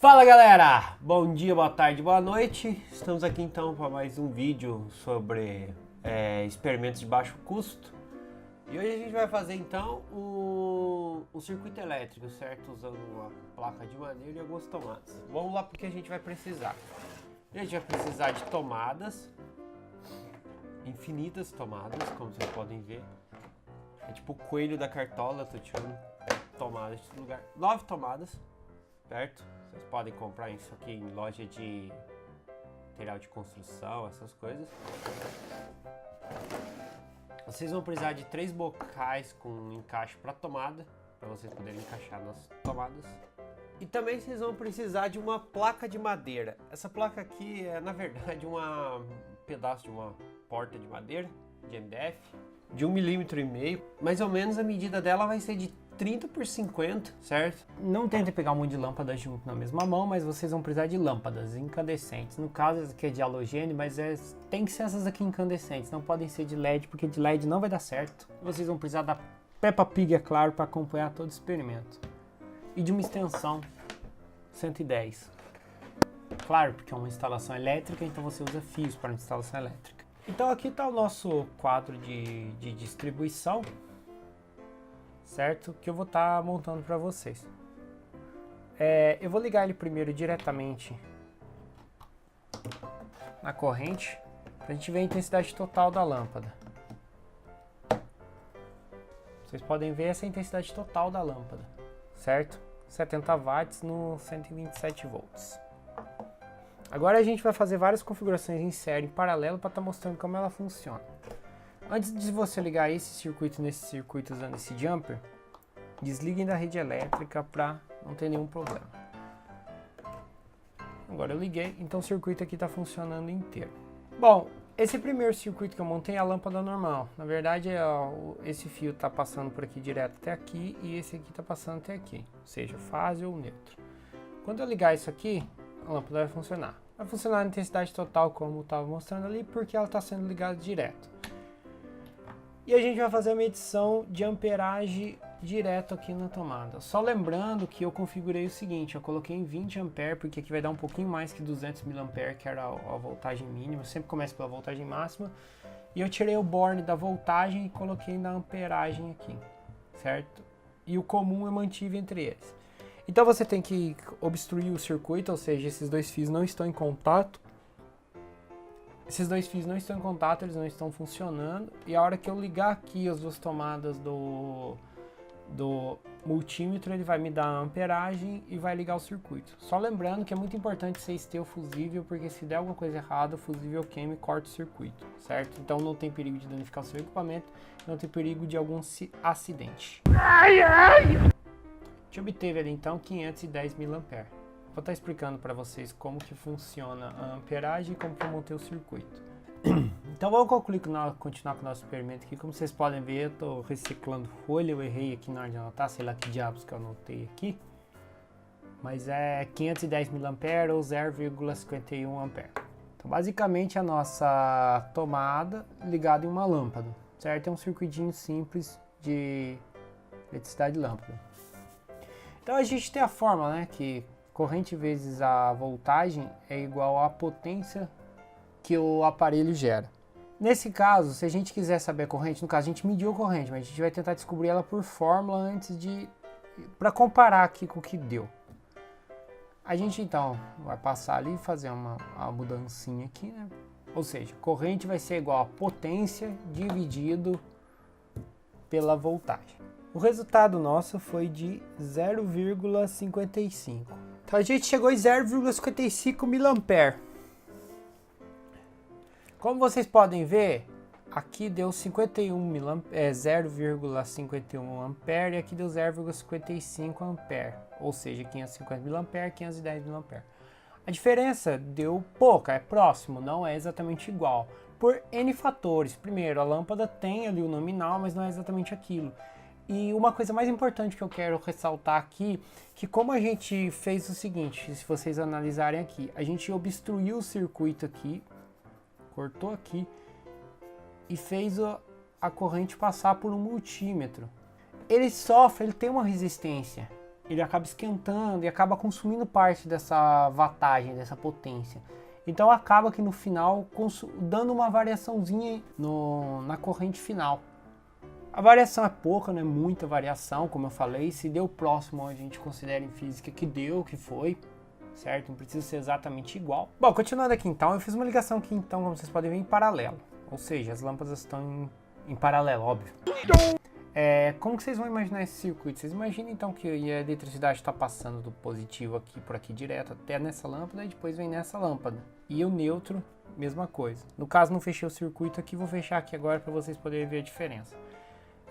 Fala galera, bom dia, boa tarde, boa noite. Estamos aqui então para mais um vídeo sobre experimentos de baixo custo. E hoje a gente vai fazer então um circuito elétrico, certo? Usando uma placa de madeira e algumas tomadas. Vamos lá porque a gente vai precisar. A gente vai precisar de tomadas, infinitas tomadas, como vocês podem ver. É tipo o coelho da cartola, eu tô tirando tomadas de todo lugar. 9 tomadas, certo? Vocês podem comprar isso aqui em loja de material de construção, essas coisas. Vocês vão precisar de 3 bocais com encaixe para tomada, para vocês poderem encaixar nas tomadas. E também vocês vão precisar de uma placa de madeira. Essa placa aqui é na verdade um pedaço de uma porta de madeira de MDF de 1,5 mm. Mais ou menos a medida dela vai ser de 30 por 50, certo? Não tentem pegar um monte de lâmpada junto na mesma mão, mas vocês vão precisar de lâmpadas incandescentes. No caso, essa aqui é de halogênio, mas tem que ser essas aqui incandescentes. Não podem ser de LED, porque de LED não vai dar certo. Vocês vão precisar da Peppa Pig, é claro, para acompanhar todo o experimento. E de uma extensão 110. Claro, porque é uma instalação elétrica, então você usa fios para instalação elétrica. Então aqui está o nosso quadro de distribuição, certo? Que eu vou estar montando para vocês. Eu vou ligar ele primeiro diretamente na corrente, para a gente ver a intensidade total da lâmpada. Vocês podem ver essa intensidade total da lâmpada, certo? 70 watts no 127 volts. Agora a gente vai fazer várias configurações em série, em paralelo, para estar mostrando como ela funciona. Antes de você ligar esse circuito nesse circuito usando esse jumper, desliguem da rede elétrica para não ter nenhum problema. Agora eu liguei, então o circuito aqui está funcionando inteiro. Bom, esse primeiro circuito que eu montei é a lâmpada normal. Na verdade, esse fio está passando por aqui direto até aqui e esse aqui está passando até aqui, ou seja, fase ou neutro. Quando eu ligar isso aqui, a lâmpada vai funcionar. Vai funcionar na intensidade total como estava mostrando ali, porque ela está sendo ligada direto. E a gente vai fazer a medição de amperagem direto aqui na tomada. Só lembrando que eu configurei o seguinte, eu coloquei em 20 A, porque aqui vai dar um pouquinho mais que 200 mA, que era a voltagem mínima. Eu sempre começo pela voltagem máxima. E eu tirei o borne da voltagem e coloquei na amperagem aqui, certo? E o comum eu mantive entre eles. Então você tem que obstruir o circuito, ou seja, esses dois fios não estão em contato. Esses dois fios não estão em contato, eles não estão funcionando. E a hora que eu ligar aqui as duas tomadas do multímetro, ele vai me dar a amperagem e vai ligar o circuito. Só lembrando que é muito importante vocês terem o fusível, porque se der alguma coisa errada, o fusível queima e corta o circuito, certo? Então não tem perigo de danificar o seu equipamento, não tem perigo de algum acidente. A gente obteve ali então 510 mA. Vou estar explicando para vocês como que funciona a amperagem e como que eu montei o circuito. Então vamos continuar com o nosso experimento aqui. Como vocês podem ver, eu estou reciclando folha. Eu errei aqui na hora de anotar, sei lá que diabos que eu anotei aqui. Mas é 510 mA ou 0,51 A. Então basicamente a nossa tomada ligada em uma lâmpada, certo? É um circuitinho simples de eletricidade de lâmpada. Então a gente tem a fórmula, né, que corrente vezes a voltagem é igual à potência que o aparelho gera. Nesse caso, se a gente quiser saber a corrente, no caso a gente mediu a corrente, mas a gente vai tentar descobrir ela por fórmula antes para comparar aqui com o que deu. A gente então vai passar ali e fazer uma mudancinha aqui, né? Ou seja, corrente vai ser igual a potência dividido pela voltagem. O resultado nosso foi de 0,55. Então a gente chegou em 0,55 mA. Como vocês podem ver, aqui deu 0,51 A e aqui deu 0,55 A, ou seja, 550 mA, 510 mA. A diferença deu pouca, é próximo, não é exatamente igual, por N fatores. Primeiro, a lâmpada tem ali o nominal, mas não é exatamente aquilo. E uma coisa mais importante que eu quero ressaltar aqui, que como a gente fez o seguinte, se vocês analisarem aqui, a gente obstruiu o circuito aqui, cortou aqui e fez a corrente passar por um multímetro. Ele tem uma resistência, ele acaba esquentando e acaba consumindo parte dessa wattagem, dessa potência. Então acaba que no final dando uma variaçãozinha na corrente final. A variação é pouca, não é muita variação, como eu falei. Se deu próximo, a gente considera em física que deu, que foi, certo? Não precisa ser exatamente igual. Bom, continuando aqui então, eu fiz uma ligação aqui então, como vocês podem ver, em paralelo. Ou seja, as lâmpadas estão em paralelo, óbvio. Como que vocês vão imaginar esse circuito? Vocês imaginam então que a eletricidade está passando do positivo aqui por aqui direto até nessa lâmpada e depois vem nessa lâmpada. E o neutro, mesma coisa. No caso, não fechei o circuito aqui, vou fechar aqui agora para vocês poderem ver a diferença.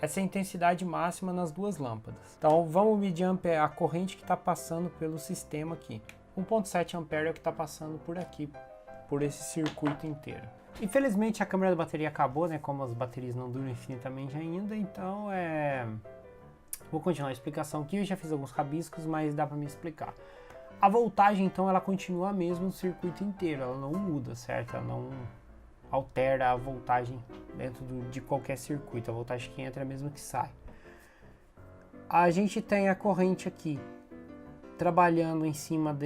Essa é a intensidade máxima nas duas lâmpadas. Então vamos medir a corrente que está passando pelo sistema aqui. 1.7 ampere é o que está passando por aqui, por esse circuito inteiro. Infelizmente a câmera da bateria acabou, né? Como as baterias não duram infinitamente ainda, então vou continuar a explicação aqui. Eu já fiz alguns rabiscos, mas dá para me explicar. A voltagem então ela continua a mesma no circuito inteiro, ela não muda, certo? Ela não altera a voltagem dentro de qualquer circuito, a voltagem que entra é a mesma que sai. A gente tem a corrente aqui trabalhando em cima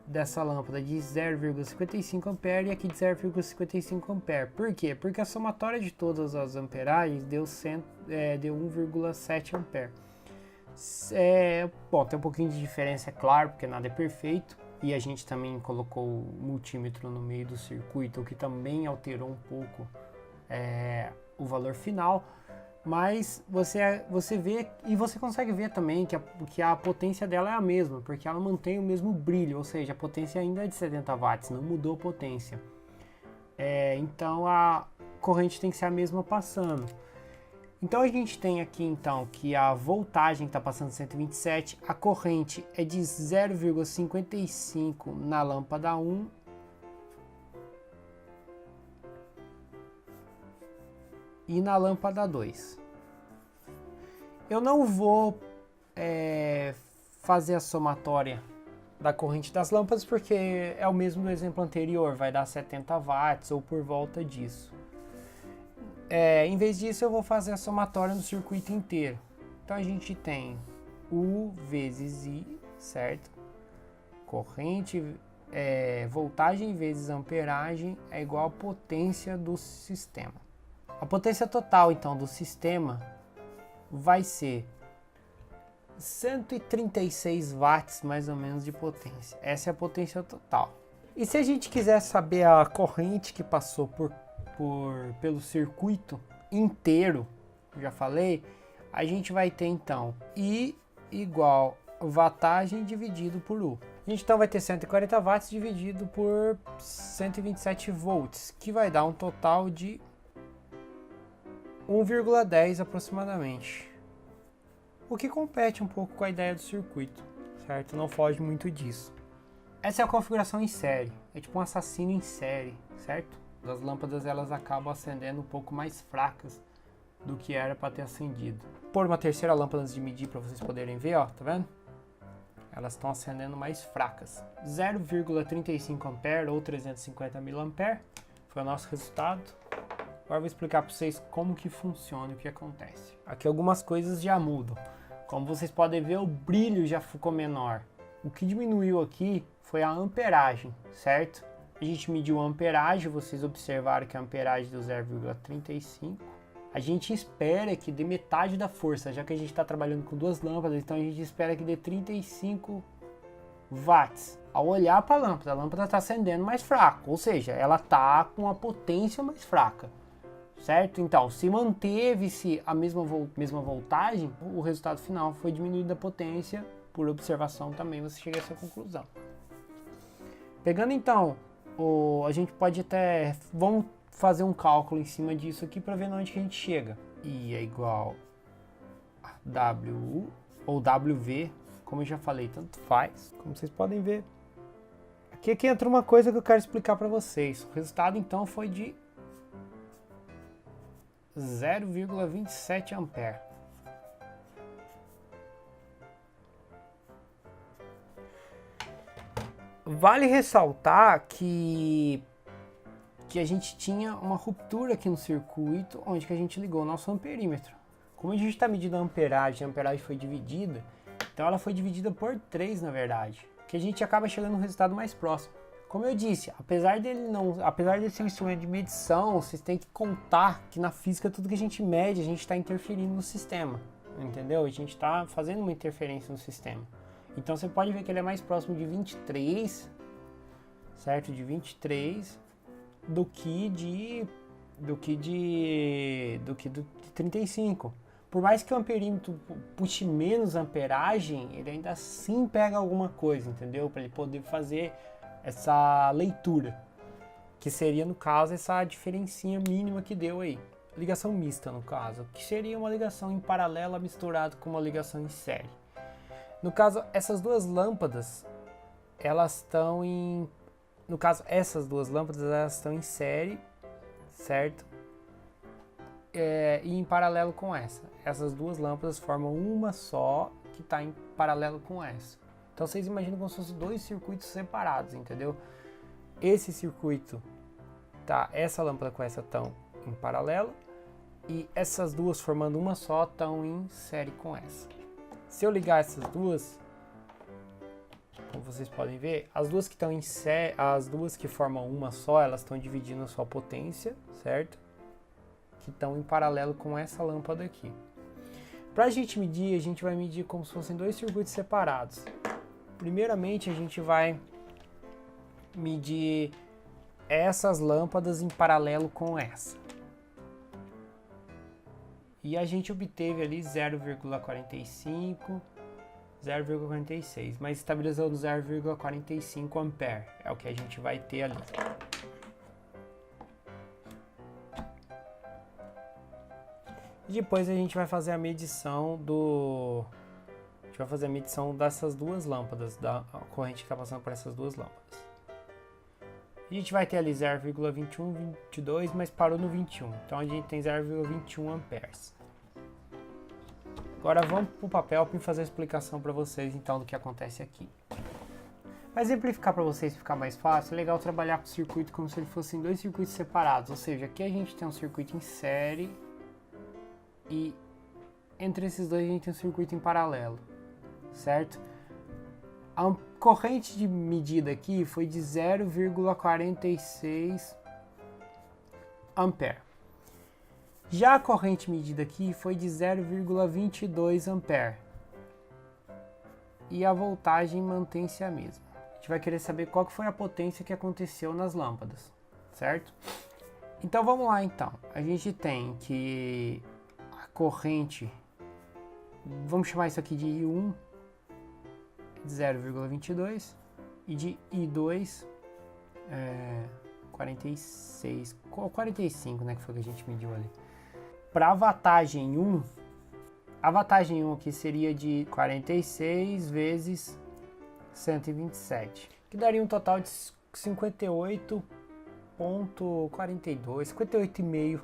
dessa lâmpada de 0,55 ampere e aqui de 0,55 ampere. Por quê? Porque a somatória de todas as amperagens deu 1,7 ampere. Bom, tem um pouquinho de diferença, é claro, porque nada é perfeito. E a gente também colocou o multímetro no meio do circuito, o que também alterou um pouco o valor final. Mas você vê e você consegue ver também que a potência dela é a mesma, porque ela mantém o mesmo brilho, ou seja, a potência ainda é de 70 watts, não mudou a potência. Então a corrente tem que ser a mesma passando. Então a gente tem aqui então que a voltagem está passando 127, a corrente é de 0,55 na lâmpada 1 e na lâmpada 2. Eu não vou fazer a somatória da corrente das lâmpadas porque é o mesmo do exemplo anterior, vai dar 70 watts ou por volta disso. Em vez disso eu vou fazer a somatória no circuito inteiro. Então a gente tem U vezes I, certo? Corrente, voltagem vezes amperagem é igual a potência do sistema. A potência total, então, do sistema vai ser 136 watts, mais ou menos, de potência. Essa é a potência total. E se a gente quiser saber a corrente que passou pelo circuito inteiro, já falei, a gente vai ter, então, I igual wattagem dividido por U. A gente, então, vai ter 140 watts dividido por 127 volts, que vai dar um total de 1,10 aproximadamente, o que compete um pouco com a ideia do circuito, certo? Não foge muito disso. Essa é a configuração em série, é tipo um assassino em série, certo? As lâmpadas elas acabam acendendo um pouco mais fracas do que era para ter acendido. Por uma terceira lâmpada antes de medir para vocês poderem ver, ó, tá vendo? Elas estão acendendo mais fracas. 0,35 ampere ou 350 mA foi o nosso resultado. Agora eu vou explicar para vocês como que funciona e o que acontece. Aqui algumas coisas já mudam. Como vocês podem ver, o brilho já ficou menor. O que diminuiu aqui foi a amperagem, certo? A gente mediu a amperagem, vocês observaram que a amperagem deu 0,35. A gente espera que dê metade da força, já que a gente está trabalhando com duas lâmpadas, então a gente espera que dê 35 watts. Ao olhar para a lâmpada está acendendo mais fraco, ou seja, ela está com a potência mais fraca. Certo? Então, se manteve-se a mesma voltagem, o resultado final foi diminuída a potência. Por observação também você chega a essa conclusão. Pegando então, a gente pode até... Vamos fazer um cálculo em cima disso aqui para ver onde que a gente chega. I é igual a WU ou WV, como eu já falei, tanto faz. Como vocês podem ver. Aqui entra uma coisa que eu quero explicar para vocês. O resultado então foi de 0,27 ampere. Vale ressaltar que a gente tinha uma ruptura aqui no circuito onde que a gente ligou o nosso amperímetro. Como a gente está medindo a amperagem foi dividida, Então ela foi dividida por 3, na verdade, que a gente acaba chegando no resultado mais próximo. Como eu disse, apesar dele ser um instrumento de medição, vocês têm que contar que na física tudo que a gente mede, a gente está interferindo no sistema, entendeu? A gente está fazendo uma interferência no sistema. Então você pode ver que ele é mais próximo de 23, certo? De 23 do que de 35. Por mais que o amperímetro puxe menos amperagem, ele ainda assim pega alguma coisa, entendeu? Para ele poder fazer essa leitura, que seria, no caso, essa diferencinha mínima que deu aí. Ligação mista, no caso, que seria uma ligação em paralela misturada com uma ligação em série. No caso, essas duas lâmpadas, elas estão em... No caso, essas duas lâmpadas, elas estão em série, certo? E em paralelo com essa. Essas duas lâmpadas formam uma só que está em paralelo com essa. Então vocês imaginam como se fossem dois circuitos separados, entendeu? Esse circuito, tá? Essa lâmpada com essa estão em paralelo e essas duas formando uma só estão em série com essa. Se eu ligar essas duas, como vocês podem ver, as duas que estão em série, as duas que formam uma só, elas estão dividindo a sua potência, certo? Que estão em paralelo com essa lâmpada aqui. Para a gente vai medir como se fossem dois circuitos separados. Primeiramente, a gente vai medir essas lâmpadas em paralelo com essa. E a gente obteve ali 0,45, 0,46, mas estabilizou no 0,45 ampere. É o que a gente vai ter ali. Depois a gente vai fazer a medição dessas duas lâmpadas, da corrente que está passando por essas duas lâmpadas. A gente vai ter ali 0,21, 22, mas parou no 21. Então a gente tem 0,21 amperes. Agora vamos para o papel para fazer a explicação para vocês então do que acontece aqui. Para exemplificar para vocês ficar mais fácil, é legal trabalhar com o circuito como se ele fossem dois circuitos separados. Ou seja, aqui a gente tem um circuito em série e entre esses dois a gente tem um circuito em paralelo, certo? A corrente de medida aqui foi de 0,46 ampere. Já a corrente medida aqui foi de 0,22 ampere. E a voltagem mantém-se a mesma. A gente vai querer saber qual que foi a potência que aconteceu nas lâmpadas, certo? Então vamos lá então. A gente tem que corrente, vamos chamar isso aqui de I1, 0,22 e de I2, 46, 45, né, que foi que a gente mediu ali. Para a wattagem 1, a wattagem 1 aqui seria de 46 vezes 127, que daria um total de 58,42, 58,5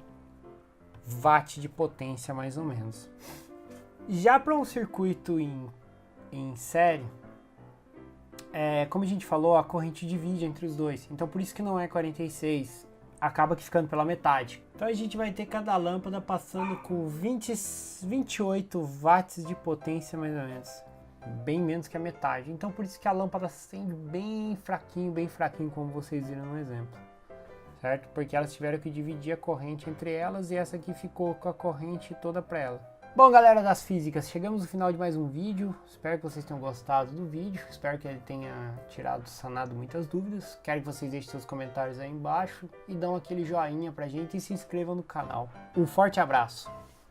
watt de potência mais ou menos. Já para um circuito em série, como a gente falou, a corrente divide entre os dois, então por isso que não é 46, acaba que ficando pela metade. Então a gente vai ter cada lâmpada passando com 28 watts de potência mais ou menos, bem menos que a metade. Então por isso que a lâmpada acende bem fraquinho como vocês viram no exemplo. Certo? Porque elas tiveram que dividir a corrente entre elas e essa aqui ficou com a corrente toda para ela. Bom, galera das físicas, chegamos no final de mais um vídeo. Espero que vocês tenham gostado do vídeo. Espero que ele tenha sanado muitas dúvidas. Quero que vocês deixem seus comentários aí embaixo e dão aquele joinha pra gente e se inscrevam no canal. Um forte abraço!